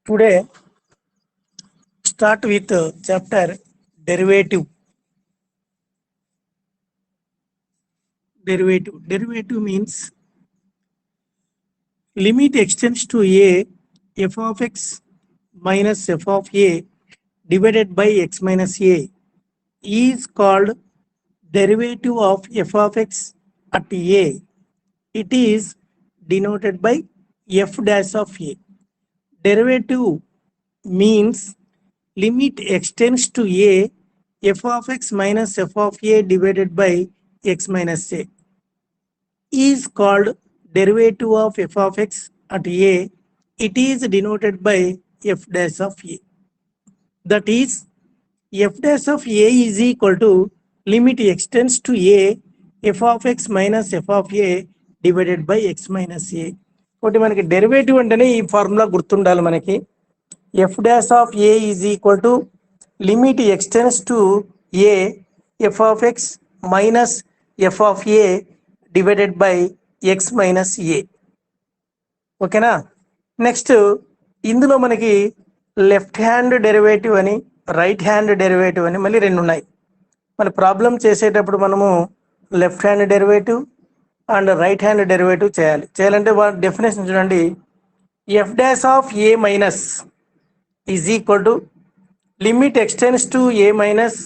Today, start with chapter derivative. Derivative means limit extends to a f of x minus f of a divided by x minus a is called derivative of f of x at a. It is denoted by f dash of a. Derivative means limit extends to a f of x minus f of a divided by x minus a is called derivative of f of x at a. It is denoted by f dash of a. That is, f dash of a is equal to limit extends to a f of x minus f of a divided by x minus a. ఒకటి మనకి derivative అంటేనే ఈ formula గుర్తుండాలి మనకి. f dash of a is equal to limit extends to a f of x minus f of a divided by x minus a. ఓకేనా? Next ఇందులో మనకి left hand derivative అని రైట్ హ్యాండ్ డెరివేటివ్ అని మళ్ళీ రెండు ఉన్నాయి. మన ప్రాబ్లం చేసేటప్పుడు మనము left hand derivative and right hand derivative చేయాలంటే డెఫినేషన్ చూడండి. F dash of a minus is equal to limit x tends to a minus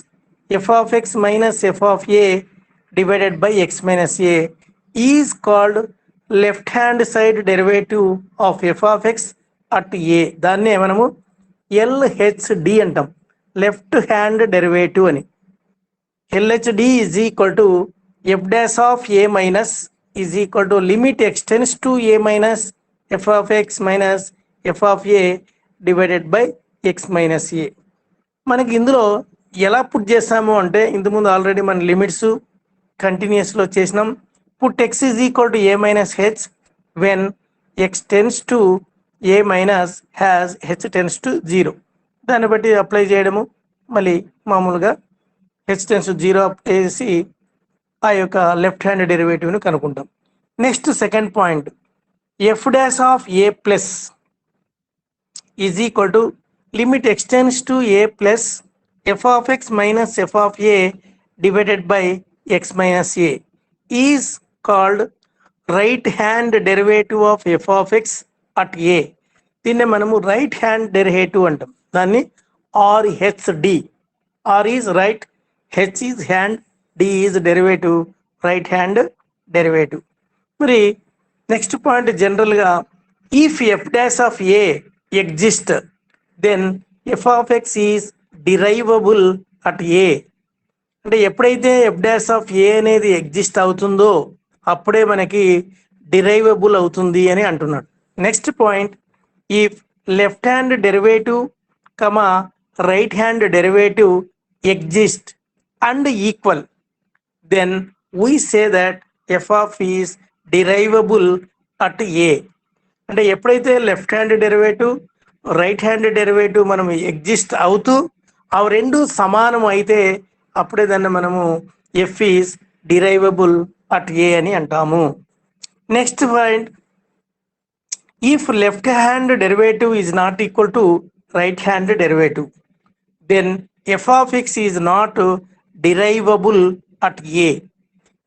f of x minus f of a divided by x minus a is called left hand side derivative of f of x at ఏ. దాన్నే మనము LHD అంటాం, left hand derivative అని. LHD is equal to f dash of a minus is equal to limit x tends to a minus f of x minus f of a divided by x minus a. మనకి ఇందులో ఎలా put చేస్తాము అంటే, ఇంతకుముందు already మన limits కంటిన్యూస్లో చేసినాం. Put X is equal to a minus H when x tends to a minus has H tense to 0. దాన్ని బట్టి అప్లై చేయడము, మళ్ళీ మామూలుగా హెచ్ టెన్స్ టు 0 అప్లై చేసి ఆ యొక్క లెఫ్ట్ హ్యాండ్ డెరివేటివ్ని కనుక్కుంటాం. Next second point, f dash of a plus is equal to limit x tends to a plus f of x minus f of a divided by x minus a is called right hand derivative of f of x at a. దీన్ని మనము right hand derivative అంటాం. దాన్ని RHD. R is right, h is hand, d is derivative, right hand derivative. మరి next point, జనరల్గా if f dash of a exist then f of x is derivable at a. అంటే ఎప్పుడైతే F dash of ఏ అనేది exist అవుతుందో అప్పుడే మనకి derivable అవుతుంది అని అంటున్నాడు. Next point, if left hand derivative comma right hand derivative exist and equal then we say that f of is derivable at a. అంటే ఎప్పుడైతే left hand derivative right hand derivative మనం exist అవుతూ అవి రెండు సమానం అయితే అప్పుడే దాన్ని మనము f is derivable at a అని అంటాము. Next point, if left hand derivative is not equal to right hand derivative then f of x is not derivable at a.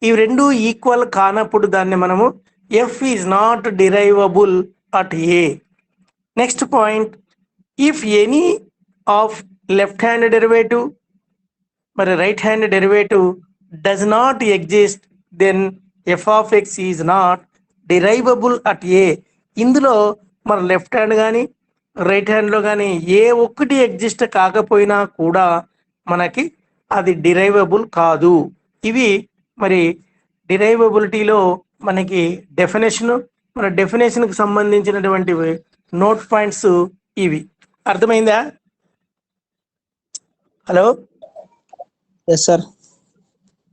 ఇవి రెండు ఈక్వల్ కానప్పుడు దాన్ని మనము f is not derivable at a. Next point, if any of left hand derivative మరి right hand derivative does not exist then f of x is not derivable at a. ఇందులో మన left hand కానీ right హ్యాండ్లో కానీ ఏ ఒక్కటి exist కాకపోయినా కూడా మనకి అది డిరైవబుల్ కాదు. ఇవి మరి డిరైవబిలిటీలో మనకి డెఫినేషన్, మన డెఫినేషన్కి సంబంధించినటువంటి నోట్ పాయింట్స్ ఇవి. అర్థమైందా? Hello, yes sir.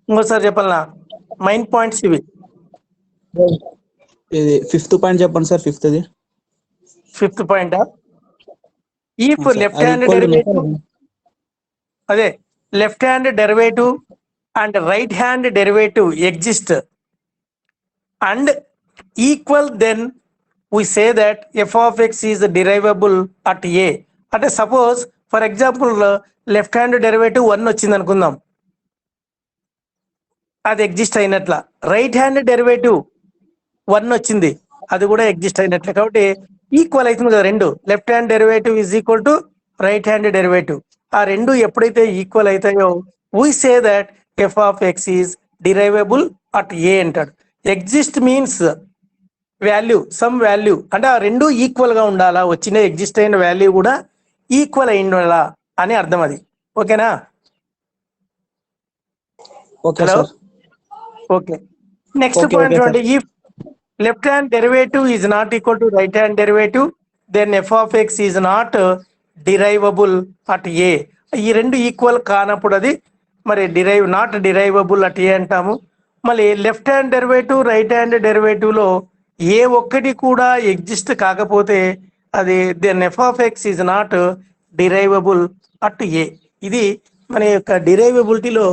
ఇంకోసారి చెప్పాలనా? మైన్ పాయింట్స్ ఇవి. ఇది ఫిఫ్త్ పాయింట్ చెప్పండి sir. Fifth point, if left hand derivative, అదే left hand derivative and right hand derivative exist and equal then we say that f of x is derivable at a. అంటే suppose for example left hand derivative 1 వచ్చింది అనుకుందాం, అది exist అయినట్ల. Right hand derivative 1 వచ్చింది, అది కూడా exist అయినట్లే. కాబట్టి equal అవుతుంది కదా రెండు. Left hand derivative is equal to right hand derivative. ఆ రెండు ఎప్పుడైతే ఈక్వల్ అవుతాయో we say that f of x is derivable at a అంటాడు. Exist means value, some value, అంటే ఆ రెండు ఈక్వల్ గా ఉండాలా, వచ్చిన ఎగ్జిస్ట్ అయిన వాల్యూ కూడా ఈక్వల్ అయి ఉండాలా అని అర్థం. అది ఓకేనా? Okay hello, sir. Okay. Next point చూడండి. If left hand derivative is not equal to right hand derivative then f of x is not derivable at a. ఈ రెండు ఈక్వల్ కానప్పుడు అది మరి నాట్ డిరైవబుల్ అట్ ఏ అంటాము. మళ్ళీ left hand derivative right hand derivative లో ఏ ఒక్కటి కూడా ఎగ్జిస్ట్ కాకపోతే అది then f of x is not derivable at a. ఇది మన యొక్క డిరైవబిలిటీలో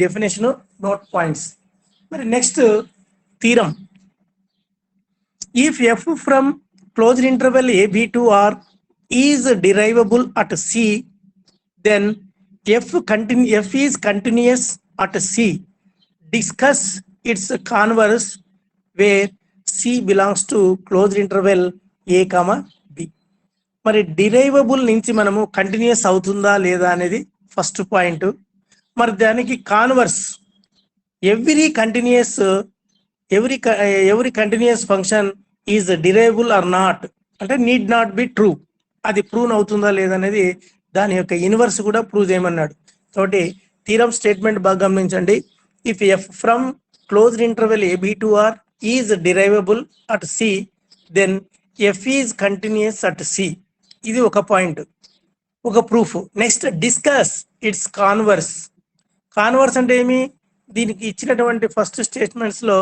డెఫినేషన్, నోట్ పాయింట్స్. మరి next theorem. If f from closed interval a b to r is derivable at c, then f is continuous at c. Discuss its converse where c belongs to closed interval a, b. మరి derivable నుంచి మనము continuous అవుతుందా లేదా అనేది first point. మరి దానికి converse, every continuous function is derivable or not అంటే need not be true, అది ప్రూవ్ అవుతుందా లేదనేది దాని యొక్క ఇన్వర్స్ కూడా ప్రూవ్ చేయమన్నాడు. కాబట్టి థీరం స్టేట్మెంట్ బాగా గమనించండి. If f from closed interval a b to r is derivable at c, then f is continuous at c. ఇది ఒక పాయింట్, ఒక proof. Next discuss its converse. Converse అంటే ఏమి? దీనికి ఇచ్చినటువంటి ఫస్ట్ స్టేట్మెంట్స్ లో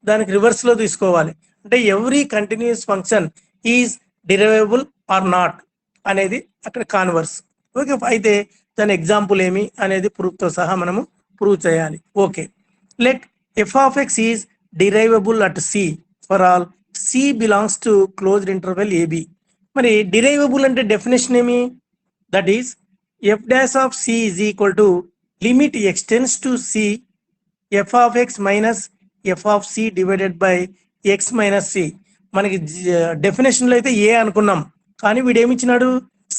దానికి రివర్స్ లో తీసుకోవాలి. అంటే every continuous function is derivable or not అనేది అక్కడ కాన్వర్స్. ఓకే, అయితే దాని ఎగ్జాంపుల్ ఏమి అనేది ప్రూఫ్ తో సహా మనము ప్రూవ్ చేయాలి. Okay, let f of x is derivable at c for all c belongs to closed interval a b. మరి డిరైవబుల్ అంటే డెఫినేషన్ ఏమి? That is f dash of c is equal to limit x tends to c f of x minus f of c divided by x minus c. మనకి definition లో అయితే ఏ అనుకున్నాం, కానీ వీడు ఏమి ఇచ్చినాడు?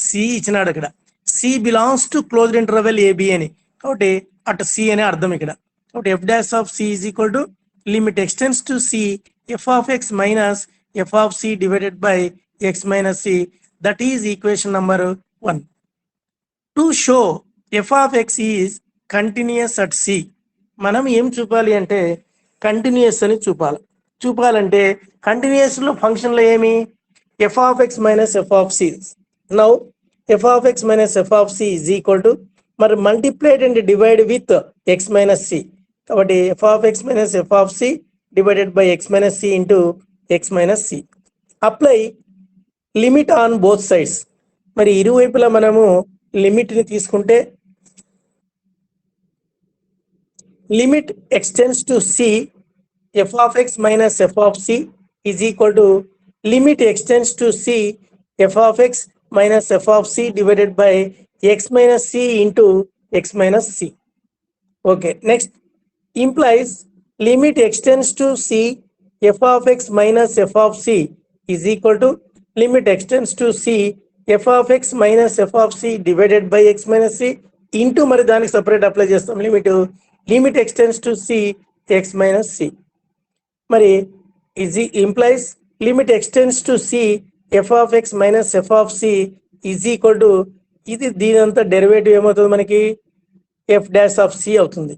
సి ఇచ్చినాడు. ఇక్కడ c belongs to closed interval a b అని, కాబట్టి అటు సి అనే అర్థం ఇక్కడ. కాబట్టి f dash of c is equal to limit x tends to c f of x minus f of c divided by x minus c. That is equation number 1. To show f of x is continuous at c, మనం ఏం చూపాలి అంటే continuous అని చూపాలంటే continuous లో function లో ఏమి? F of x minus f of c. Now f of x minus f of c is equal to మరి multiplied and divide with x minus c. కాబట్టి f of x minus f of c divided by x minus c into x minus c. Apply limit on both sides. మరి ఇరువైపులా మనము limit ని తీసుకుంటే limit x tends to c f of x minus f of c is equal to limit x tends to c f of x minus f of c divided by x minus c into x minus c. Okay, next implies limit x tends to c f of x minus f of c is equal to limit x tends to c f of x minus f of c divided by x minus c into మరి దానికి separate apply చేస్తాం limit x tends to c x minus c. మరి ఇది implies limit x tends to c f of x minus f of c is equal to ఇది దీని అంతా derivative ఏమవుతుంది మనకి? ఎఫ్ డాష్ ఆఫ్ సి అవుతుంది.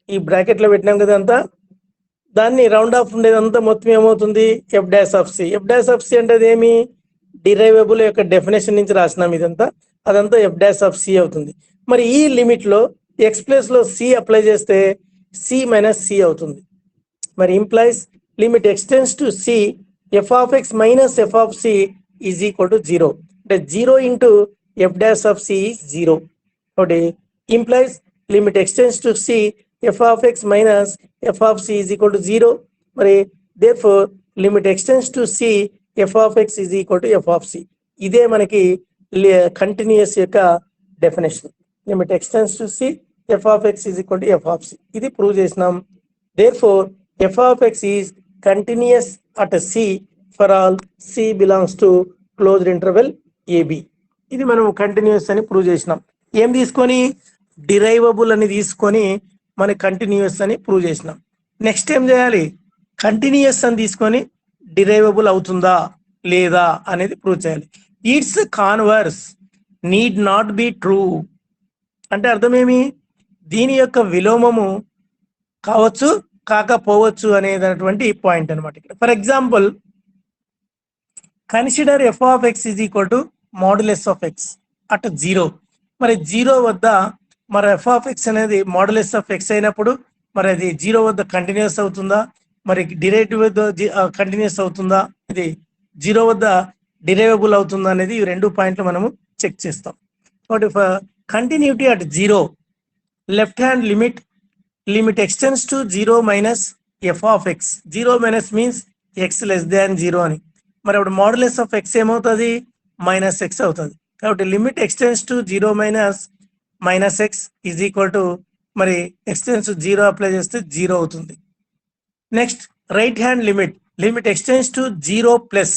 ఈ బ్రాకెట్ లో పెట్టినాం కదా అంతా, దాన్ని రౌండ్ ఆఫ్ ఉండేదంతా మొత్తం ఏమవుతుంది? F dash of c. F dash of c అంటే ఏమి? డిరైవబుల్ యొక్క డెఫినేషన్ నుంచి రాసినాం ఇదంతా, అదంతా ఎఫ్ డాష్ ఆఫ్ సి అవుతుంది. మరి ఈ లిమిట్ లో ఎక్స్ ప్లస్ లో సి అప్లై చేస్తే సి మైనస్ సి అవుతుంది. మరి implies limit x tends to c f of x minus f of c is equal to 0. అంటే 0 into f dash of c is 0. ఒకటి implies limit x tends to c f of x minus f of c is equal to 0. మరి therefore limit x tends to c f of x is equal to f of c. ఇదే మనకి continuous యొక్క definition. Limit x tends to c f of x is equal to f of c. ఇది prove చేసినాం. Therefore f of x is continuous at c for all c belongs to closed interval a b. ఇది మనం continuous అని prove చేసినాం. ఏం తీసుకొని derivable అని తీసుకొని మన కంటిన్యూస్ అని ప్రూవ్ చేసినాం. నెక్స్ట్ ఏం చేయాలి, కంటిన్యూస్ అని తీసుకొని డిరైవబుల్ అవుతుందా లేదా అనేది ప్రూవ్ చేయాలి. It's converse need not be true అంటే అర్థమేమి, దీని యొక్క విలోమము కావచ్చు కాకపోవచ్చు అనేటటువంటి పాయింట్ అనమాట. ఇక్కడ for example consider F of x is equal to modulus of x at 0. మరి 0 వద్ద మరి ఎఫ్ ఆఫ్ ఎక్స్ అనేది మాడ్యులస్ ఆఫ్ ఎక్స్ అయినప్పుడు మరి అది 0 వద్ద కంటిన్యూస్ అవుతుందా, మరి డిరైవేటివ్ వద్ద కంటిన్యూస్ అవుతుందా, ఇది 0 వద్ద డిరైవబుల్ అవుతుందా అనేది ఈ రెండు పాయింట్లు మనము చెక్ చేస్తాం. కాబట్టి continuity at 0, left hand limit x tends to 0 minus f of X. 0 minus means X less దాన్ 0 అని. మరి అప్పుడు మాడ్యులస్ ఆఫ్ ఎక్స్ ఏమవుతుంది, మైనస్ ఎక్స్ అవుతుంది. కాబట్టి limit x tends to 0 minus X is equal to మరి ఎక్స్టెన్స్ 0 అప్లై చేస్తే 0 అవుతుంది. Next right hand limit x tends to 0 plus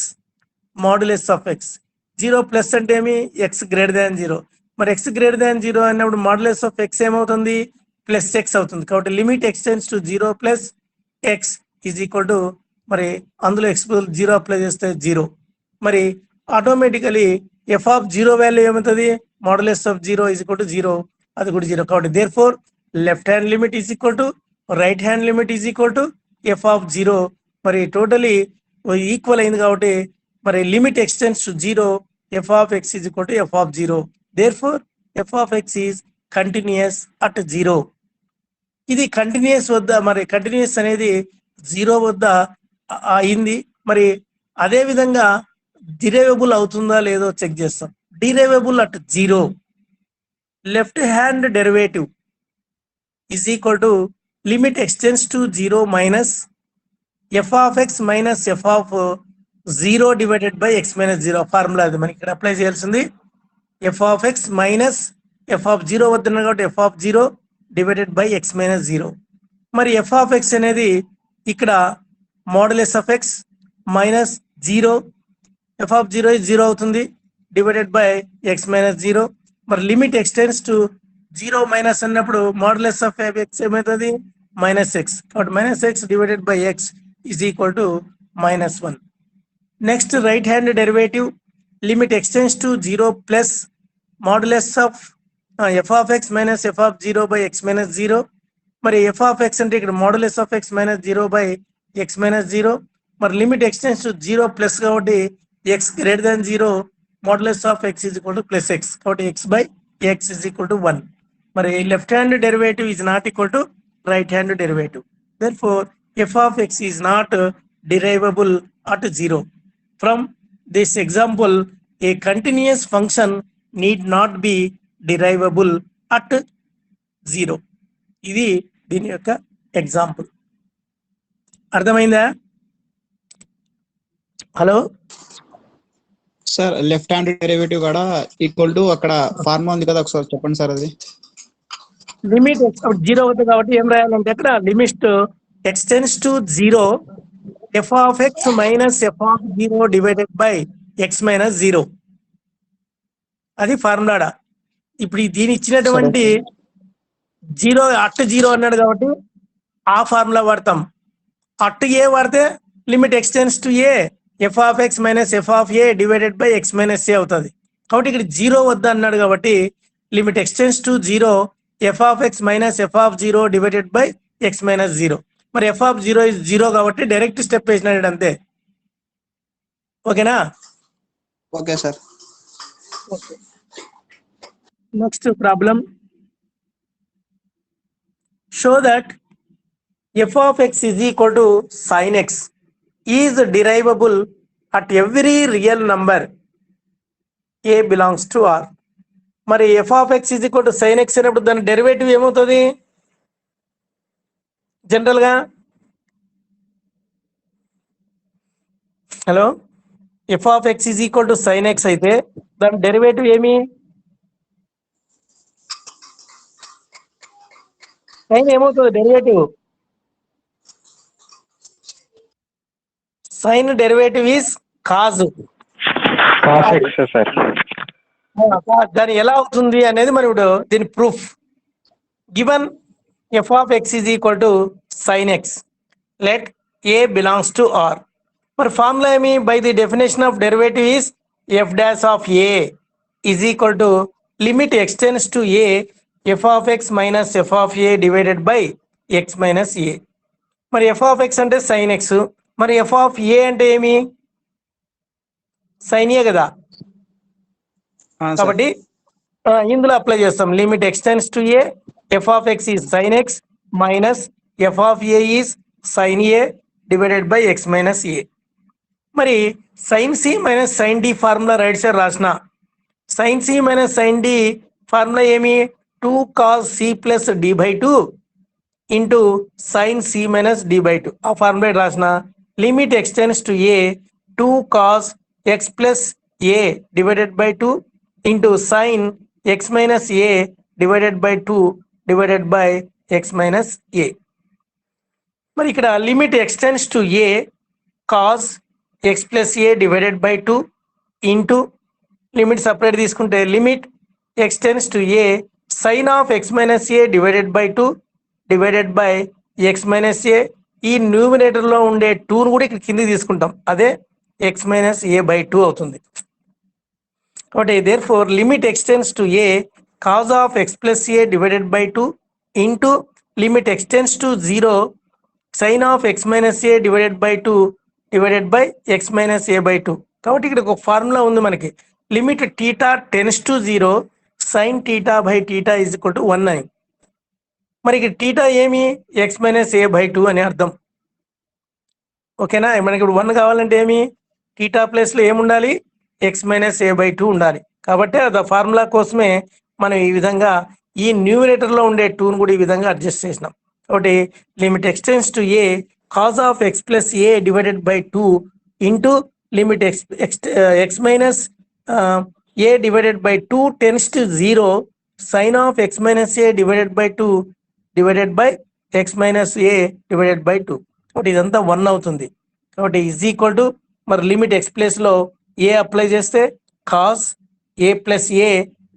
modulus of X. 0 plus అంటే ఏమి, ఎక్స్ గ్రేటర్ దాన్ 0. మరి ఎక్స్ గ్రేటర్ దాన్ 0 అన్నప్పుడు మాడ్యులస్ ఆఫ్ ఎక్స్ ఏమవుతుంది, ప్లస్ ఎక్స్ అవుతుంది. కాబట్టి limit x tends to 0 plus x is equal to మరి అందులో ఎక్స్ 0 అప్లై చేస్తే 0. మరి ఆటోమేటికలీ ఎఫ్ ఆఫ్ 0 వాల్యూ ఏమవుతుంది, modulus of 0 is equal to 0, అది కూడా 0. కాబట్టి therefore left hand limit is equal to right hand limit is equal to f of 0. మరి totally equal అయింది కాబట్టి మరి limit x tends to 0 f of x is equal to f of 0. Therefore f of x is continuous at 0. ఇది continuous వద్ద మరి continuous అనేది 0 వద్ద అయింది. మరి అదే విధంగా డిరైవబుల్ అవుతుందా లేదో చెక్ చేస్తాం. Derivable at 0, left hand derivative is equal to limit x tends to 0 minus f of x minus f of 0 divided by x minus 0. Formula అది మనకి ఇక్కడ అప్లై చేయాల్సింది. F of x minus f of 0 వద్ద కాబట్టి f of 0 divided by x minus 0. మరి f of X అనేది ఇక్కడ modulus of x minus 0, f of 0 0 అవుతుంది డివైడెడ్ బై ఎక్స్ మైనస్ 0. మరి లిమిట్ ఎక్స్టెన్స్ టు 0 మైనస్ అన్నప్పుడు మాడ్యులస్ ఆఫ్ ఎక్స్ ఏమవుతుంది, minus X. కాబట్టి minus X divided by x is equal to minus 1. Next right hand derivative limit x tends to 0 plus modulus of f of x minus f of 0 by x minus 0. మరి f of x అంటే ఇక్కడ modulus of x minus 0 by x minus 0. మరి limit x tends to 0 plus కాబట్టి x greater than 0 modulus of x is equal to plus x. కాబట్టి x by x is equal to 1. మరి left hand derivative is not equal to right hand derivative. Therefore f of x is not derivable at 0. From this example, a continuous function need not be derivable at 0. ఇది దీని యొక్క example. అర్థమైందా? Hello sir, left hand derivative కూడా equal to అక్కడ formula ఉంది కదా, ఒకసారి చెప్పండి సార్. అది లిమిట్ 0 అవుతుంది కాబట్టి ఏం రాయాలంటే అక్కడ limit x tends to 0 f of x minus f of 0 divided by x minus 0. అది ఫార్ములా. ఇప్పుడు దీని ఇచ్చినటువంటి 0 అట్ 0 అన్నాడు కాబట్టి ఆ ఫార్ములా వాడతాం. అట్ ఏ వాడితే limit x tends to a f of x minus f of a divided by x minus a అవుతుంది. కాబట్టి ఇక్కడ 0 వద్ద అన్నాడు కాబట్టి limit x tends to 0 f of x minus f of 0 divided by x minus 0. మరి f of 0 is 0 కాబట్టి direct step వేసినాడు అంతే. ఓకేనా? Okay sir. Next problem. Show that f of x is equal to sine x is derivable at every real number a belongs to R. మరి f of x is equal to sine x అయినప్పుడు దాని derivative ఏమవుతుంది general గా? Hello f of x is equal to sine x అయితే దాని derivative ఏమి? Sine ఏమవుతుంది derivative? Sine derivative is cos. దాని ఎలా అవుతుంది అనేది మరి ఇప్పుడు దీని proof. Given f of x is equal to sine x, let a belongs to R. మరి ఫార్ములా ఏమి? By the definition of derivative is f dash of a is equal to limit x tends to a f of x minus f of a divided by x minus a. మరి f of x అంటే sine x, మరి f of a అంటే ఏమి? Sine a కదా. కాబట్టి ఇందులో apply చేస్తాం. Limit x tends to a f of x is sine x minus f of a is sine a divided by x minus a. మరి sine c minus sine d formula right side రాసిన. Sine c minus sine d formula ఏమి? 2 cos c plus d by 2 into sine c minus d by 2. ఆ formula రాసిన. Limit x tends to a 2 cos x plus a divided by 2 into sine x minus a divided by 2 divided by x minus a. మరి ఇక్కడ limit x tends to a cos x plus a divided by 2 into limit separate తీసుకుంటే limit x tends to a sine of x minus a divided by 2 divided by x minus a. ఈ న్యూమినేటర్లో ఉండే 2ను కూడా ఇక్కడ కింద తీసుకుంటాం, అదే ఎక్స్ మైనస్ ఏ బై 2 అవుతుంది. కాబట్టి therefore limit x tends to a cos of x plus a divided by 2 into limit x tends to 0 sine of x minus a divided by 2 divided by x minus a by 2. కాబట్టి ఇక్కడ ఒక formula ఉంది మనకి. Limit theta tends to 0 sine theta by theta is equal to 1 అని. మరి ఇక్కడ theta ఏమి? X minus a by 2 అని అర్థం. ఓకేనా? మనకి ఇప్పుడు 1 కావాలంటే ఏమి? టీటా ప్లేస్లో ఏముండాలి? ఎక్స్ మైనస్ ఏ బై 2 ఉండాలి. కాబట్టి అది ఫార్ములా కోసమే మనం ఈ విధంగా ఈ న్యూమినేటర్లో ఉండే 2ను కూడా ఈ విధంగా అడ్జస్ట్ చేసినాం. కాబట్టి limit x tends to a cos of x plus a divided by 2 into limit x minus a divided by 2 tends to 0 sine of x minus a divided by 2 divided by x minus a divided by 2. కాబట్టి ఇదంతా 1 అవుతుంది. కాబట్టి is equal to మరి limit x ప్లేస్లో a apply చేస్తే cos a plus a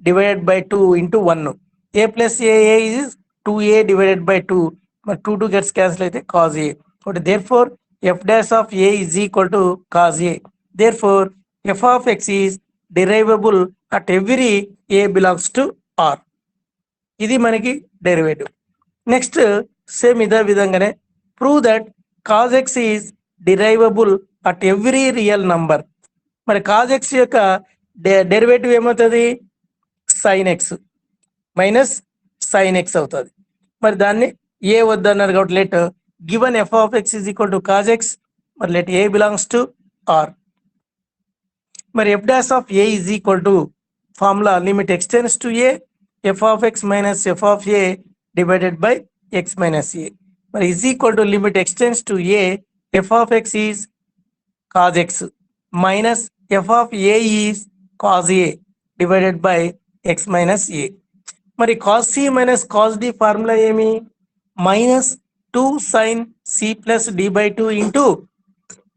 divided by 2 into 1. A plus A is 2a divided by 2. మరి 2 gets cancel అయితే cos a. కాబట్టి therefore f dash of a is equal to cos a. Therefore f of x is derivable at every a belongs to R. ఇది మనకి derivative. Next same ఇదే విధంగానే prove that cos x is derivable at every real number. మరి cos x యొక్క derivative ఏమవుతుంది? Sine x minus sine x అవుతుంది. మరి దాన్ని ఏ వద్దన్నారు కాబట్టి let given f of x is equal to cos x, మరి let a belongs to R. మరి f dash of a is equal to formula limit x tends to a f of x minus f of a divided by x minus a. మరి is equal to limit x tends to a f of x is cos x minus f of a is cos a divided by x minus a. మరి cos c minus cos d formula ఏమి? Minus 2 sine c plus d by 2 into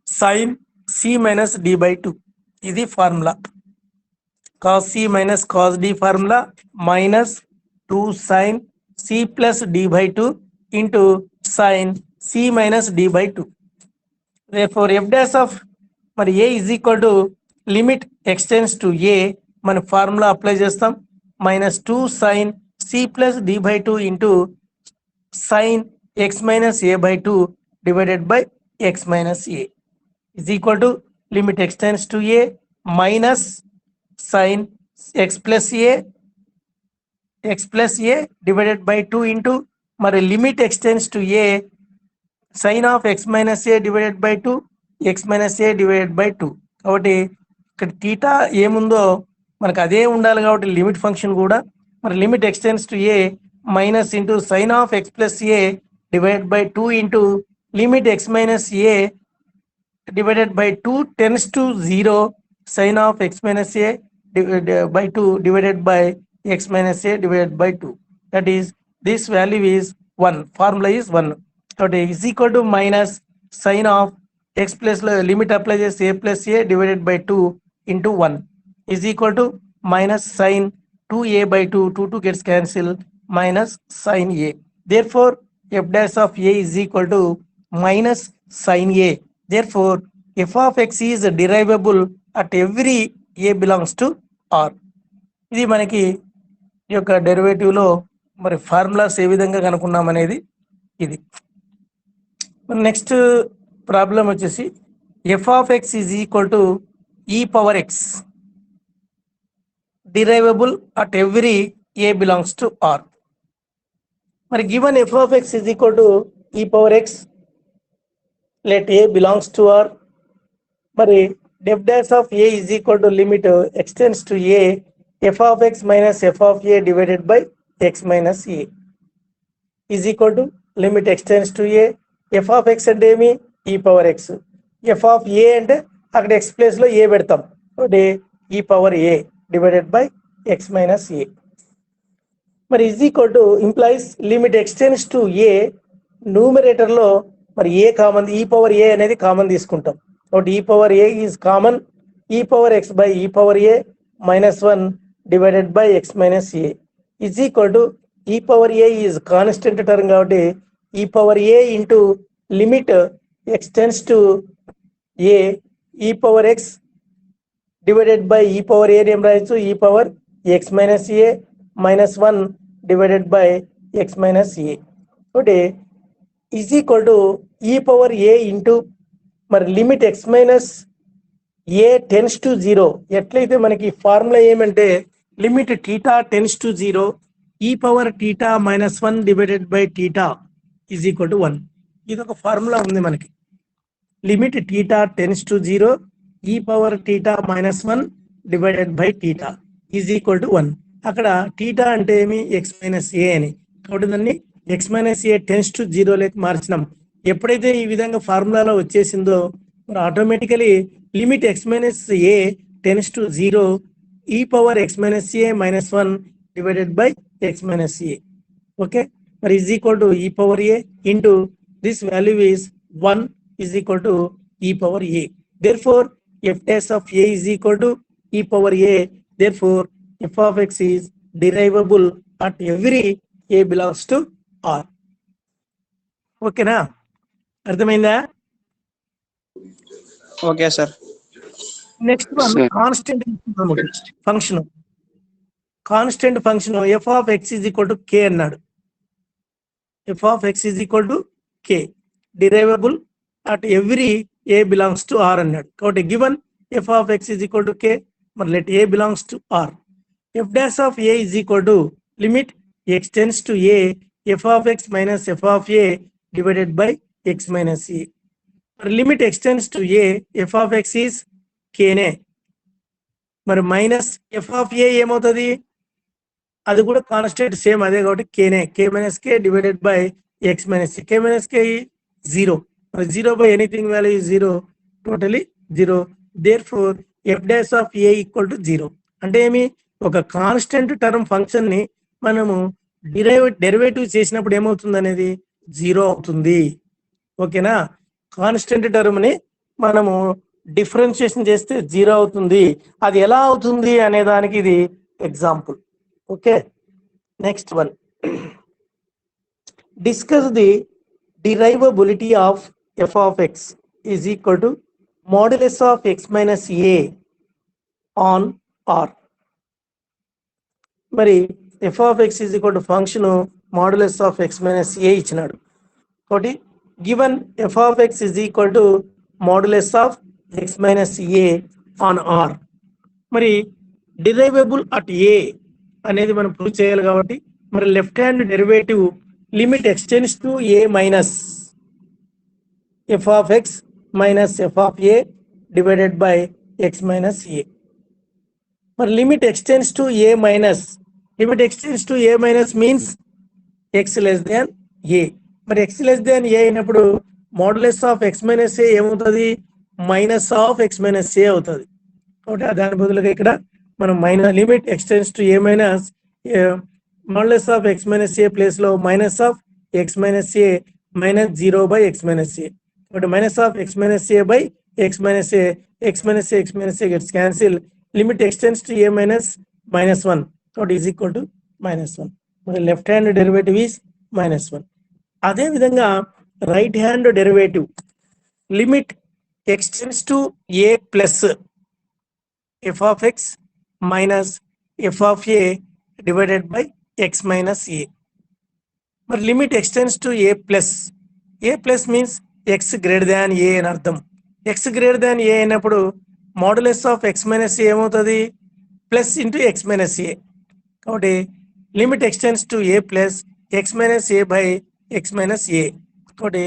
sine c minus d by 2. ఇది formula. Cos c minus cos d formula minus 2 sine c plus d by 2 into sine c minus d by 2. therefore f dash of మరి a is equal to limit x tends to a మన formula apply చేస్తాం. Minus 2 sine c plus d by 2 into sine x minus a by 2 divided by x minus a is equal to limit x tends to a minus sine x plus a divided by 2 into మరి limit x tends to a sine of x minus a divided by 2 x minus a divided by 2. కాబట్టి ఇక్కడ theta ఏముందో మనకు అదే ఉండాలి కాబట్టి limit function కూడా మరి limit x tends to a minus into sine of x plus a divided by 2 into limit x minus A divided by 2 tends to 0 sin of x minus a by 2 divided by x minus a divided by 2. That is, this value is 1. Formula is 1. So is equal to minus sin of x plus limit applies a plus a divided by 2 into 1 is equal to minus sin 2a by 2. 2 gets cancelled, minus sin a. Therefore, f dash of a is equal to minus sin a. Therefore, f of x is derivable at every a belongs to r. ఇది మనకి ఈ యొక్క derivative లో మరి formulas ఏ విధంగా కనుక్కున్నాం అనేది ఇది. నెక్స్ట్ ప్రాబ్లం వచ్చేసి f of x is equal to e power x derivable at every a belongs to r. మరి given f of x is equal to e power x, let a belongs to r. మరి f dash of a is equal to limit extends to a f of x minus f of a divided by x minus a is equal to limit extends to a f of x అంటే ఏమి e power x, f of a అంటే అక్కడ x place లో a పెడతాం, అంటే e power a divided by x minus a. మరి is equal to implies limit extends to a, numerator లో మరి a common, e power a అనేది common తీసుకుంటాం, కాబట్టి e power a is common, e power x by e power a minus 1 divided by x minus a is equal to e power a is constant term కాబట్టి e power a into limit extends to a e power x divided by e power a ఏం రాయొచ్చు, e power x minus a minus 1 divided by x minus a. అంటే is equal to e power a into మరి limit x minus a tends to 0. ఎట్లయితే మనకి formula ఏమంటే limit θ tends to 0 e power θ minus 1 divided by θ is equal to 1. ఇది ఒక formula ఉంది మనకి, limit θ tends to 0 e power θ minus 1 divided by θ is equal to 1. అక్కడ θ అంటే ఏమి x minus a అని, కాబట్టి దాన్ని x minus a tends to 0 లేక మార్చినాం. ఎప్పుడైతే ఈ విధంగా ఫార్ములాలో వచ్చేసిందో మరి automatically limit x minus a tends to 0 e power x minus a minus 1 divided by x minus a. Okay, మరి is equal to e power a into this value is 1 is equal to e power a. Therefore, f dash of a is equal to e power a. Therefore, f of x is derivable at every a belongs to r. ఓకేనా, అర్థమైందా? Okay sir. Next one constant function. Constant function f of x is equal to k అన్నాడు. f of x is equal to k derivable at every a belongs to r అన్నాడు. కాబట్టి given f of x is equal to k, మరి let a belongs to r. f dash of a is equal to limit x tends to a f of x minus f of a divided by x minus a. మరి limit extends to a f of x is k నే, మరి minus f of a ఏమవుతుంది, అది కూడా constant same అదే కాబట్టి k నే, k minus k divided by x minus a. k minus k 0, మరి 0 by anything value is 0, totally 0. Therefore, f dash of a equal to 0. అంటే ఏమి, ఒక కాన్స్టెంట్ టర్మ్ ఫంక్షన్ ని మనము డెరివేటివ్ చేసినప్పుడు ఏమవుతుంది అనేది 0 అవుతుంది. ఓకేనా, కాన్స్టెంట్ టర్మ్ ని మనము డిఫరెన్షియేషన్ చేస్తే 0 అవుతుంది. అది ఎలా అవుతుంది అనే దానికి ఇది example. Okay, next one, discuss the derivability of f of x is equal to modulus of x minus a on r. మరి f of x is equal to function modulus of x minus a ఇచ్చినాడు, కాబట్టి given f of x is equal to modulus of x minus a on r, మరి derivable at a అనేది మనం prove చేయాలి కాబట్టి మరి left hand derivative limit x tends to a minus f of x minus f of a divided by x minus a. మరి limit x tends to a minus, limit x tends to a minus means x less than a. మరి x less than a అయినప్పుడు modulus of x minus a ఏమవుతుంది, minus of x minus a అవుతుంది. కాబట్టి దాని బదులుగా ఇక్కడ మనం limit x tends to a minus modulus of x minus a place లో minus of x minus a minus 0 by x minus a. కాబట్టి minus of x minus a by x minus A, X minus A, X minus A gets cancel. Limit x tends to a minus -1. కాబట్టి is equal to -1. మరి left hand derivative is -1. అదే విధంగా right hand derivative limit x tends to a plus f of x minus f of a divided by x minus a. మరి limit x tends to a plus means x greater than a అని అర్థం. X greater than a అయినప్పుడు modulus of x minus a ఏమవుతుంది? Plus into x minus a. కాబట్టి limit x tends to a plus x minus a by x minus a. కాబట్టి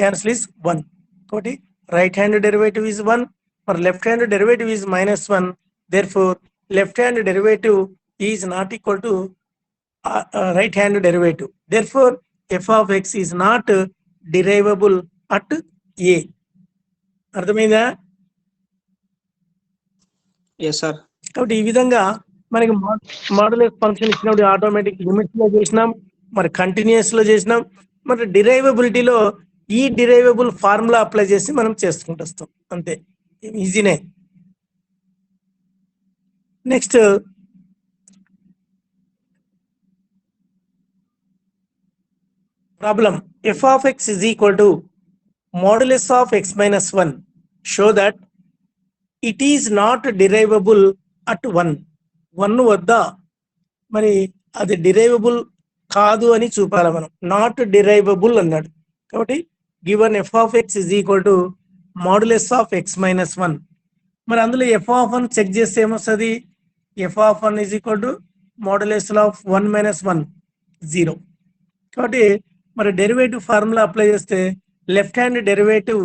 cancel is 1. కాబట్టి right hand derivative is 1. మరి left hand derivative is -1. Therefore, left hand derivative is not equal to right hand derivative. Therefore, f of x is not derivable at a. అర్థమైందా? yes sir. కాబట్టి ఈ విధంగా మనకి modulus function ఇచ్చినప్పుడు automatic limits లో చేసినాం, మరి కంటిన్యూస్ లో చేసినాం, మరి డిరైవబిలిటీలో ఈ డిరైవబుల్ ఫార్ములా అప్లై చేసి మనం చేసుకుంటూ వస్తాం. అంతే, ఈజీనే. Next problem f of x is equal to modulus of x minus 1. Show that it is not derivable at 1. 1 వద్ద మరి అది డిరైవబుల్ కాదు అని చూపాలి మనం. నాట్ డిరైవబుల్ అన్నాడు. కాబట్టి given f of x is equal to modulus of x minus 1. మరి అందులో f of 1 చెక్ చేస్తే ఏమొస్తుంది? f of 1 is equal to modulus of 1 minus 1, 0. కాబట్టి మరి డెరివేటివ్ ఫార్ములా అప్లై చేస్తే left hand derivative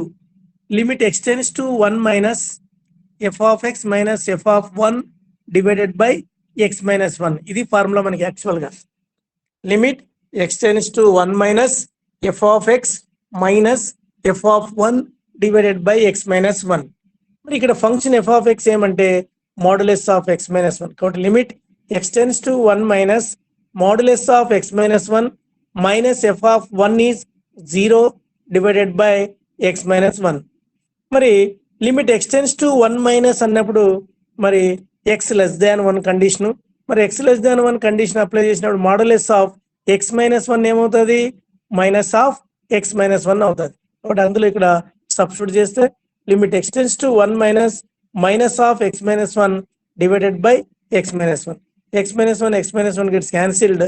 limit x tends to 1 minus f of x minus f of 1 divided by x minus 1. ఇది formula మనకి యాక్చువల్గా. Limit x tends to 1 minus f of x minus f of 1 divided by x minus 1. మరి ఇక్కడ function f of x ఏమంటే modulus of x minus 1. కాబట్టి limit x tends to 1 minus modulus of x minus 1 minus f of 1 is 0 divided by x minus 1. మరి limit x tends to 1 minus అన్నప్పుడు మరి x less దాన్ 1 condition. మరి x less దాన్ 1 condition apply చేసినప్పుడు modulus of x minus 1 ఏమవుతుంది? Minus of x minus 1 అవుతుంది. కాబట్టి అందులో ఇక్కడ సబ్స్టిట్యూట్ చేస్తే limit x tends to 1 minus minus of x minus 1 divided by x minus 1. x minus 1 gets cancelled,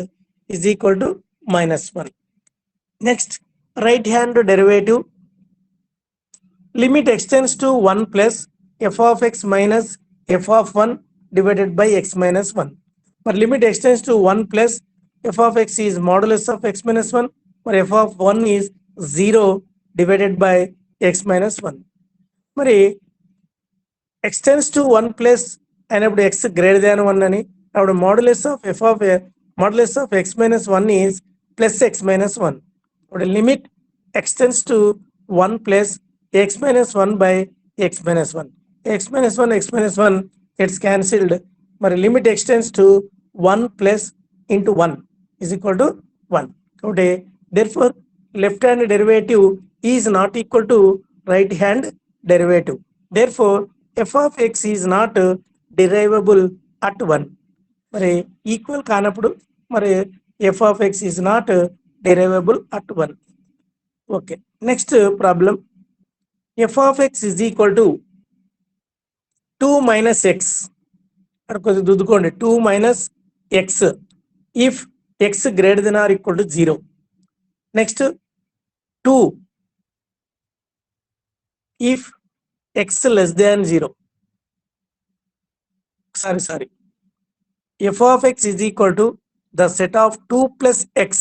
is equal to -1. Next, right hand derivative limit extends to 1 plus f of x minus f of 1 divided by x minus 1. But limit extends to 1 plus f of x is modulus of x minus 1, or f of 1 is 0 divided by x minus 1. మరి extends to 1 plus అయినప్పుడు x greater than 1 అని, అప్పుడు modulus of x minus 1 is plus x minus 1. అప్పుడు limit extends to 1 plus x minus 1 by x minus 1. x minus 1 gets cancelled. మరి limit extends to 1 plus into 1 is equal to 1. కాబట్టి therefore left hand derivative is not equal to right hand derivative. Therefore f of x is not derivable at 1. మరి equal కానప్పుడు మరి f of x is not derivable at 1. Okay, next problem f of x is equal to 2 minus x. అక్కడ కొంచెం దుద్దుకోండి, 2 minus x if x greater than or equal to 0. Next 2 if x less than 0. Sorry. f of x is equal to the set of 2 plus x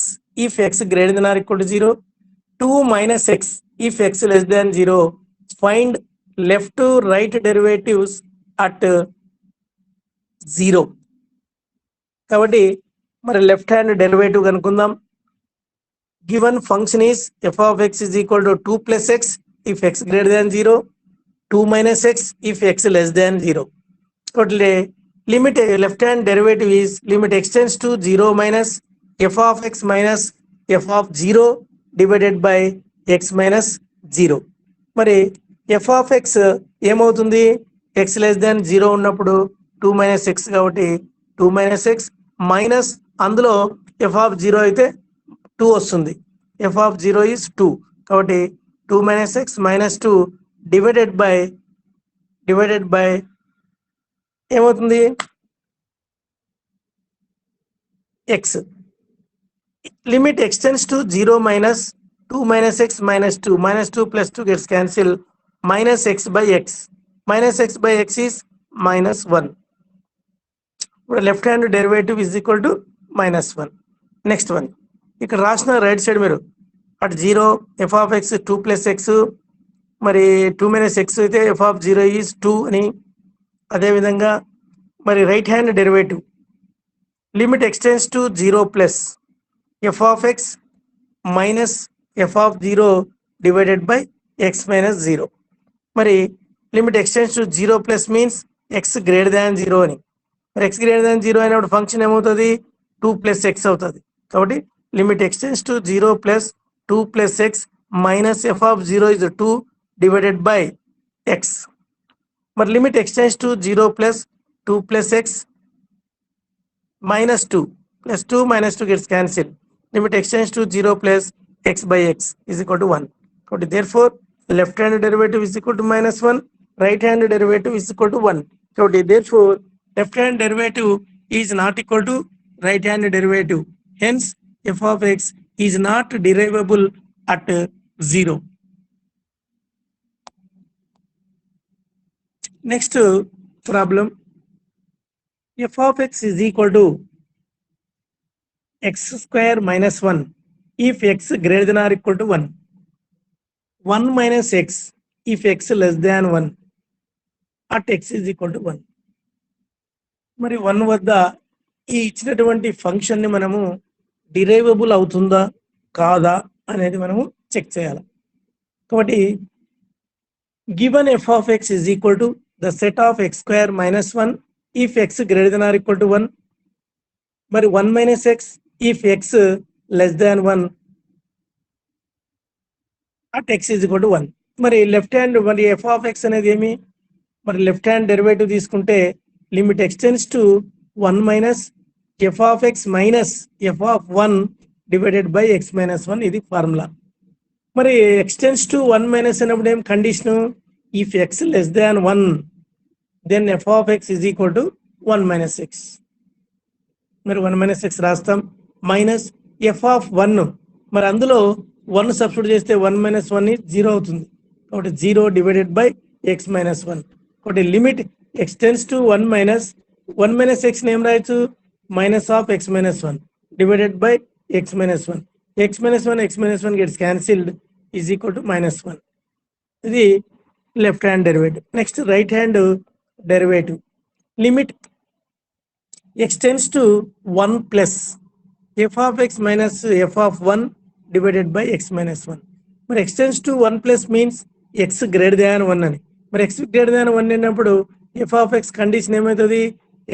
if x greater than or equal to 0, 2 minus x if x less than 0. Find left to right derivatives at 0. కాబట్టి మరి left hand derivative కనుక్కుందాం. Given function is f of x is equal to 2 plus x if x greater than 0. 2 minus x if x less than 0. Totally limit left hand derivative is limit x tends to 0 minus f of x minus f of 0 divided by x minus 0. మరి f of x ఏమవుతుంది x less than 0 ఉన్నప్పుడు 2 minus x కాబట్టి 2 minus x minus అందులో f of 0 అయితే 2 వస్తుంది f of 0 is 2 కాబట్టి 2 minus x minus 2 divided by ఏమవుతుంది x limit x tends to 0 minus 2 minus x minus 2 plus 2 gets cancelled minus x by x is minus 1. Left hand derivative is equal to minus 1. Next one ఇక్కడ రాసిన right side మీరు at 0 f of x 2 plus x మరి 2 minus x అయితే f of 0 is 2 అని అదే విధంగా మరి right hand derivative limit x tends to 0 plus f of x minus f of 0 divided by x minus 0. మరి limit x tends to 0 plus means x greater than 0 అని మరి x greater than 0 అయినప్పుడు function ఏమవుతుంది 2 plus x అవుతుంది కాబట్టి limit x tends to 0 plus 2 plus x minus f of 0 is 2 divided by x. మరి limit x tends to 0 plus 2 plus x minus 2 plus 2 minus 2 gets cancelled. Limit x tends to 0 plus x by x is equal to 1. So therefore, left hand derivative is equal to minus 1, right hand derivative is equal to 1. So therefore, left hand derivative is not equal to right hand derivative. Hence, f of x is not derivable at 0. Next problem, f of x is equal to x square minus 1 if x greater than or equal to 1. 1 minus x if x less than 1 at x is equal to 1. మరి 1 వద్ద ఈ ఇచ్చినటువంటి function ని మనము derivable అవుతుందా కాదా అనేది మనము చెక్ చేయాలి కాబట్టి given f of x is equal to the set of x square minus 1 if x greater than or equal to 1 మరి 1 minus x if x less than 1 at x is equal to 1. మరి left hand మరి f of x అనేది ఏమి మరి left hand derivative తీసుకుంటే limit x tends to 1 minus f of x minus f of 1 divided by x minus 1 ఇది formula మరి x tends to 1 minus అన్నప్పుడు ఏం condition if x less than 1 then f of x is equal to 1 minus x. మరి 1 minus x రాస్తాం minus f of 1 మరి అందులో 1 substitute చేస్తే 1 minus 1 is 0 అవుతుంది కాబట్టి 0 divided by x minus 1. కాబట్టి limit x tends to 1 minus x name రాయొచ్చు minus of x minus 1 divided by x minus 1. x minus 1 gets cancelled is equal to minus 1. ఇది left hand derivative. Next right hand derivative limit x tends to 1 plus f of x minus f of 1 divided by x minus 1. మరి x tends to 1 plus means x greater than 1 అని మరి x greater than 1 అయినప్పుడు f of x condition ఏమవుతుంది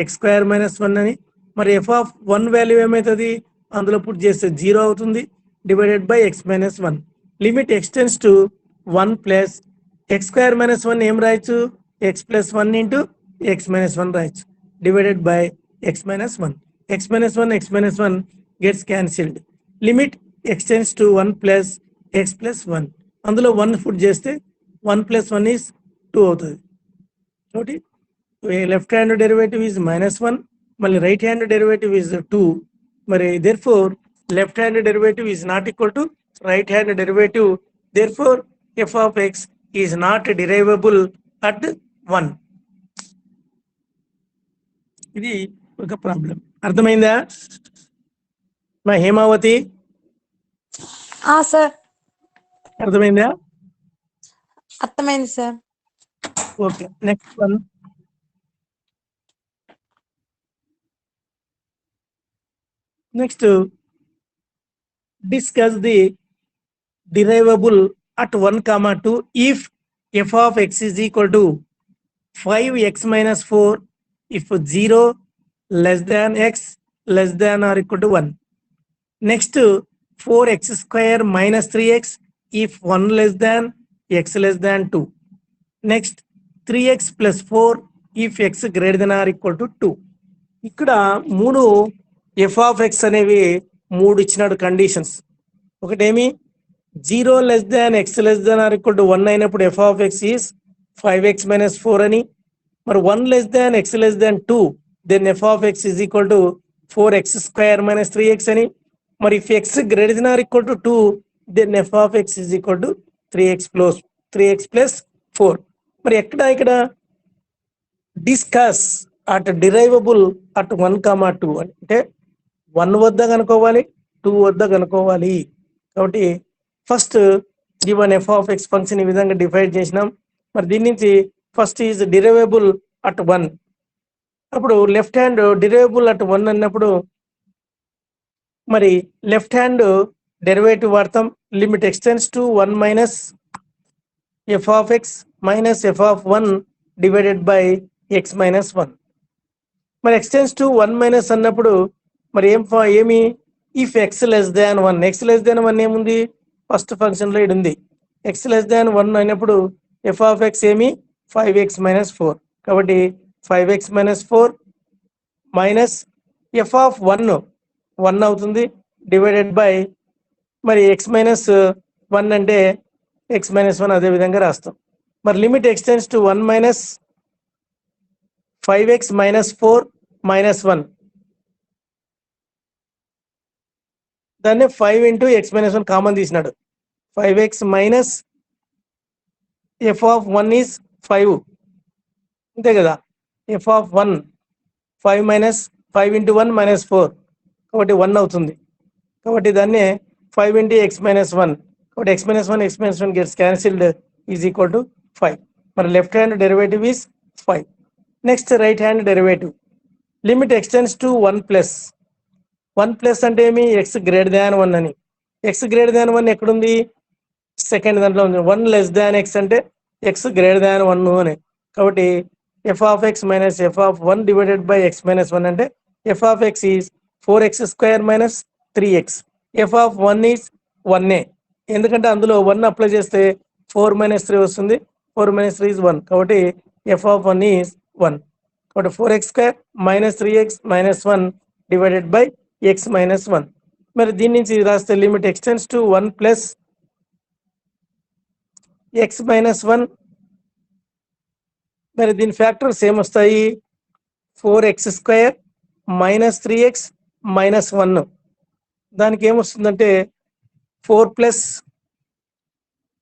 x square minus 1 అని మరి f of 1 value ఏమవుతుంది అందులో put చేస్తే 0 అవుతుంది divided by x minus 1. Limit x tends to 1 plus x square minus 1 ఏం రాయొచ్చు x plus 1 into x minus 1 రాయొచ్చు divided by x minus 1. x minus 1 gets cancelled. Limit x tends to 1 plus x plus 1. అందులో 1 put చేస్తే 1 plus 1 is 2 అవుతుంది కాబట్టి left hand derivative is minus 1 మళ్ళీ right hand derivative is 2 మరి therefore left hand derivative is not equal to right hand derivative, therefore f of x is not derivable at 1. ఇది ఒక problem. అర్థమైందా మా Hemavathi? Sir అర్థమైందా? అర్థమైంది sir. Okay next one. Next discuss the derivable at 1, 2 if f of x is equal to 5x minus 4 if 0 less than x less than or equal to 1. Next 4x square minus 3x if 1 less than x less than 2. Next 3x plus 4 if x greater than or equal to 2. ఇక్కడ మూడు F of X అనేవి మూడు ఇచ్చినాడు conditions. ఒకటేమి 0 less than x less than or equal to 1 అయినప్పుడు f of x is 5x minus 4 అని. మరి 1 less than x less than 2 then f of x is equal to 4x square minus 3x అని. మరి if x greater than or equal to 2 then f of x is equal to 3x plus 4. మరి ఇక్కడ discuss at derivable at 1, 2 అంటే 1 వద్ద కనుక్కోవాలి, 2 వద్ద కనుక్కోవాలి. కాబట్టి first given f of X function ఈ విధంగా డిఫైన్ చేసినాం. మరి దీని నుంచి ఫస్ట్ ఈజ్ డిరైవబుల్ అట్ 1. అప్పుడు లెఫ్ట్ హ్యాండ్ డిరైవబుల్ అట్ 1 అన్నప్పుడు మరి లెఫ్ట్ హ్యాండ్ డెరివేటివ్ వాడతాం. Limit x tends to 1 minus f of x minus f of 1 divided by x minus 1. మరి ఎక్స్టెన్స్ టు 1 మైనస్ అన్నప్పుడు మరి ఏమి if X less than 1. X less దాన్ 1 ఏముంది first ఫంక్షన్లో ఇది ఉంది. ఎక్స్ లెస్ దాన్ 1 అయినప్పుడు ఎఫ్ ఆఫ్ ఎక్స్ ఏమి 5x minus 4. కాబట్టి 5x minus 4 minus f of 1 అవుతుంది డివైడెడ్ బై మరి ఎక్స్ మైనస్ 1 అంటే ఎక్స్ మైనస్ 1 అదే విధంగా రాస్తాం. మరి limit x tends to 1 minus 5x minus 4 minus 1. దాన్ని 5 ఇంటూ ఎక్స్ మైనస్ 1 కామన్ తీసినాడు. 5x minus f of 1 is 5 అంతే కదా. F of 1 5 minus 5 into 1 minus 4 కాబట్టి 1 అవుతుంది. కాబట్టి దాన్ని 5 ఇంటూ ఎక్స్ మైనస్ 1 కాబట్టి X minus 1 gets cancelled is equal to 5. మరి left hand derivative is 5. Next right hand derivative limit x tends to 1 plus అంటే ఏమి ఎక్స్ గ్రేటర్ దాన్ 1 అని. ఎక్స్ గ్రేటర్ దాన్ 1 ఎక్కడుంది సెకండ్ దాంట్లో ఉంది. 1 లెస్ దాన్ ఎక్స్ అంటే ఎక్స్ గ్రేటర్ దాన్ 1 అని. కాబట్టి f of x minus f of 1 divided by x minus 1 అంటే F of x is 4x square minus 3x. F of 1 is 1 ఎందుకంటే అందులో 1 అప్లై చేస్తే 4 మైనస్ 3 వస్తుంది. 4 మైనస్ 3 ఈజ్ 1 కాబట్టి ఎఫ్ ఆఫ్ 1 ఈజ్ 1. కాబట్టి 4x square minus 3x minus 1 divided by x minus 1. మరి దీని నుంచి రాస్తే limit x tends to 1 plus x minus 1. మరి దీని ఫ్యాక్టర్స్ ఏమొస్తాయి 4x square minus 3x minus 1. దానికి ఏమొస్తుందంటే 4 ప్లస్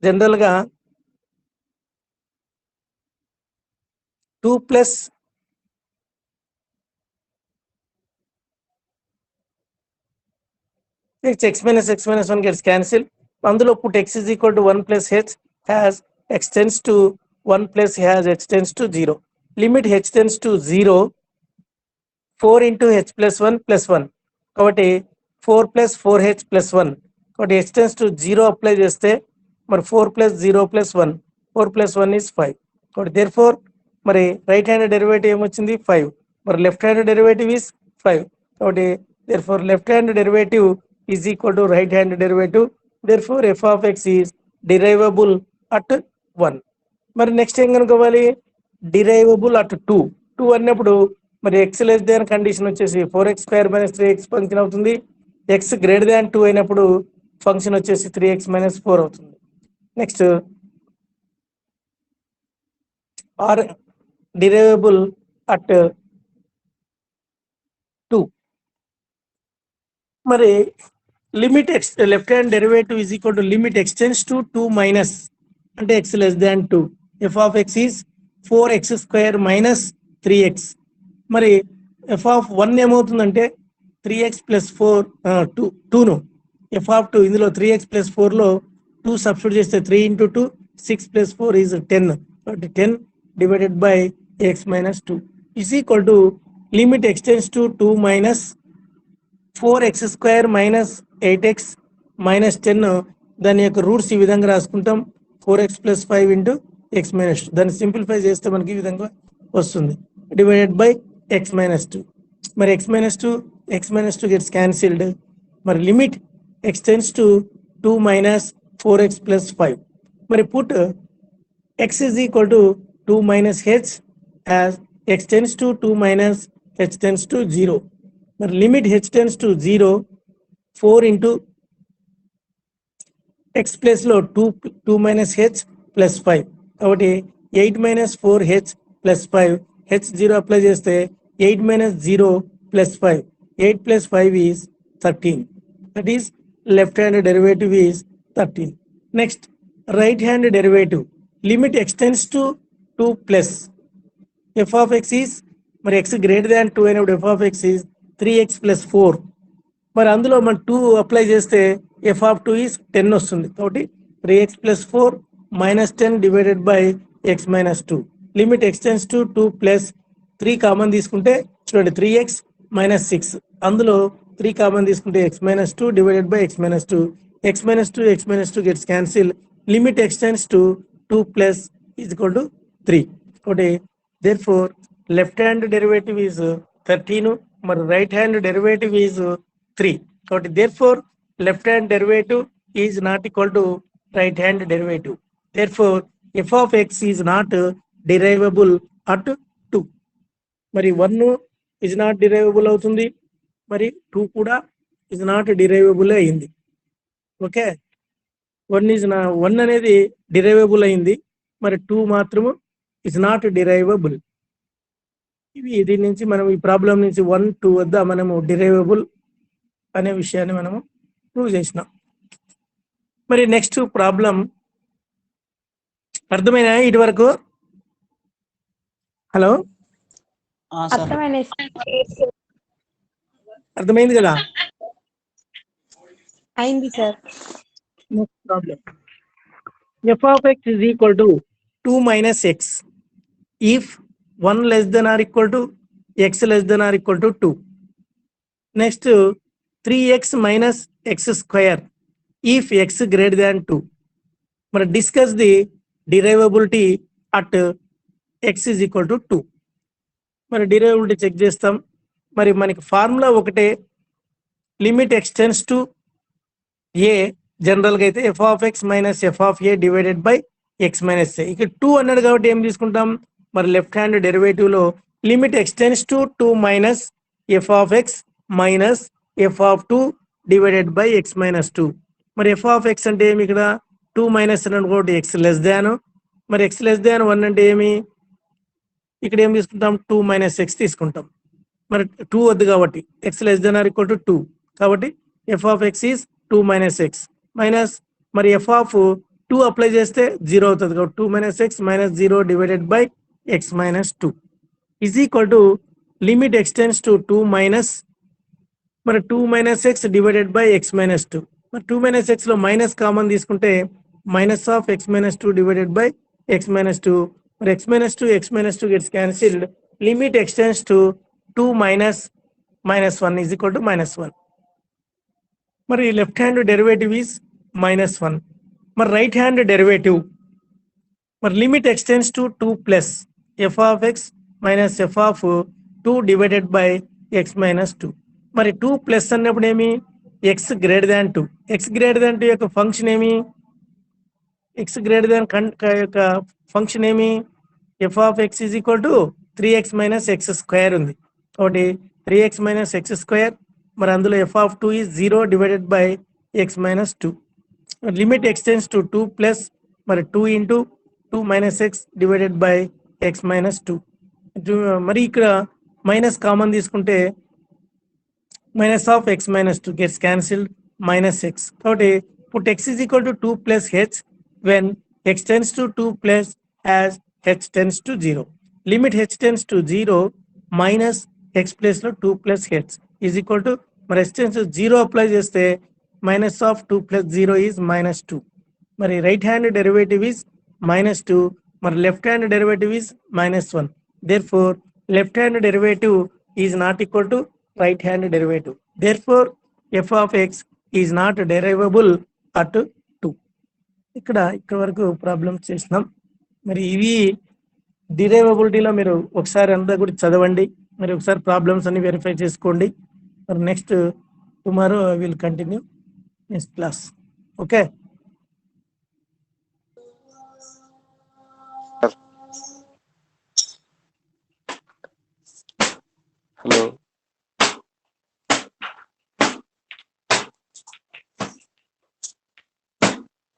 జనరల్గా 2 plus x minus 1 gets cancelled. అందులో put x is equal to 1 plus h has x tends to 1 plus has h tends to 0. Limit h tends to 0 4 into h plus 1 plus 1. కాబట్టి 4 plus 4h plus 1. కాబట్టి h tends to 0 apply చేస్తే మరి 4 plus 0 plus 1. 4 plus 1 is 5. కాబట్టి therefore మరి right hand derivative ఏమొచ్చింది 5. మరి left hand derivative is 5. కాబట్టి therefore left hand derivative is equal to right hand derivative. Therefore f of x is derivable at 1. మరి next ఏం కనుక్కోవాలి డిరైవబుల్ అట్ 2 అన్నప్పుడు మరి ఎక్స్ లెస్ దాన్ కండిషన్ వచ్చేసి 4x square minus 3x function అవుతుంది. X greater than 2 అయినప్పుడు function వచ్చేసి 3x minus 4 అవుతుంది. Next are derivable at 2. మరి limit left hand derivative is equal to limit x tends to 2 minus అంటే x less than 2. F of x is 4x square minus 3x. మరి f of 1 ఏమవుతుందంటే 3x plus 4 2ను F of 2 ఇందులో 3x plus 4లో 2 substitute చేస్తే 3 into 2 6 plus 4 is 10. కాబట్టి 10 divided by x minus 2 is equal to limit x tends to 2 minus 4x square minus 8x minus 10. దాని యొక్క roots ఈ విధంగా రాసుకుంటాం 4x plus 5 into x minus 2 దాన్ని simplify చేస్తే మనకి ఈ విధంగా వస్తుంది డివైడెడ్ బై ఎక్స్ మైనస్ 2 మరి ఎక్స్ మైనస్ 2 గెట్స్ క్యాన్సిల్డ్ మరి limit x tends to 2 minus 4x plus 5 మరి put x is equal to 2 minus h as x tends to 2 minus h tends to 0 మరి limit h tends to 0 4 into x plus లో 2 minus h plus 5 కాబట్టి 8 minus 4h plus 5 h 0 apply చేస్తే 8 minus 0 plus 5 8 plus 5 is 13 that is left hand derivative is 13 next right hand derivative limit extends to 2 plus f of x is మరి x greater than 2 అయినప్పుడు f of x is 3x plus 4 మరి అందులో మనం 2 apply చేస్తే f of 2 is 10 వస్తుంది కాబట్టి 3x plus 4 minus 10 divided by x minus 2 limit extends to 2 plus 3 common తీసుకుంటే చూడండి 3x minus 6 అందులో 3 కామన్ తీసుకుంటే x minus 2 divided by x minus 2 x minus 2 gets cancelled limit extends to 2 plus is equal to 3 okay therefore left hand derivative is 13 మరి right hand derivative is 3 okay therefore left hand derivative is not equal to right hand derivative therefore f of x is not derivable at 2 మరి 1 is not derivable అవుతుంది మరి 2 కూడా is not derivable అయింది okay 1 అనేది derivable అయింది మరి 2 మాత్రము is not derivable ఇవి దీని నుంచి మనం ఈ ప్రాబ్లం నుంచి 1 2 వద్ద మనము డిరైవబుల్ అనే విషయాన్ని మనము ప్రూవ్ చేసినాం మరి నెక్స్ట్ ప్రాబ్లం అర్థమైనా ఇటు వరకు హలో అర్థమైంది కదా అయింది sir next problem f of x is equal to 2 minus x if 1 less than or equal to x less than or equal to 2 next 3x minus x square if x greater than 2 మరి discuss the derivability at x is equal to 2 మరి derivability check చేస్తాం మరి మనకి formula ఒకటే limit x tends to a general గా అయితే f of x minus f of a divided by x minus a ఇక్కడ 2 అన్నాడు కాబట్టి ఏం తీసుకుంటాం మరి లెఫ్ట్ హ్యాండ్ డెరివేటివ్ లో limit x tends to 2 minus f of x minus f of 2 divided by x minus 2 మరి f of x అంటే ఏమి ఇక్కడ 2 మైనస్ అనుకోండి x లెస్ దాన్ మరి x లెస్ దాన్ 1 అంటే ఏమి ఇక్కడ ఏం తీసుకుంటాం 2 మైనస్ x తీసుకుంటాం మరి 2 వద్దు కాబట్టి x less than or equal to 2 కాబట్టి f of x is 2 minus x minus మరి f of 2 అప్లై చేస్తే 0 అవుతుంది కాబట్టి 2 minus x minus 0 divided by x minus 2 is equal to limit extends to 2 minus మరి 2 minus x divided by x minus 2 మరి 2 minus x లో minus common తీసుకుంటే minus of x minus 2 divided by x minus 2 మరి x minus 2 gets cancelled limit extends to 2 minus 1 is equal to minus 1 మరి left hand derivative is minus 1 మరి right hand derivative మరి limit x tends to 2 plus f of x minus f of 2 divided by x minus 2 మరి 2 plus అన్నప్పుడు ఏమి X greater than 2 X greater than 2 యొక్క function ఏమి X greater దాన్ యొక్క function ఏమి f of x is equal to 3x minus X square ఉంది కాబట్టి 3x minus X square మరి అందులో f of 2 is 0 divided by x minus 2 limit x tends to 2 plus మరి 2 into 2 minus x divided by x minus 2 మరి ఇక్కడ minus common తీసుకుంటే minus of x minus 2 gets cancelled minus x కాబట్టి put x is equal to 2 plus h when x tends to 2 plus as h tends to 0 limit h tends to 0 minus x plus లో 2 plus h is equal to మరి ఎక్స్టెన్స్ 0 apply చేస్తే minus of 2 plus 0 is minus 2 మరి right hand derivative is minus 2 మరి left hand derivative is minus 1 therefore left hand derivative is not equal to right hand derivative therefore f of x is not derivable at 2 ఇక్కడ వరకు problem చేసినాం మరి ఇవి డిరైవబిలిటీలో మీరు ఒకసారి అంతా కూడా చదవండి, మరి ఒకసారి ప్రాబ్లమ్స్ అన్ని వెరిఫై చేసుకోండి. మరి next tomorrow I will continue next class. Okay. Hello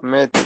Amit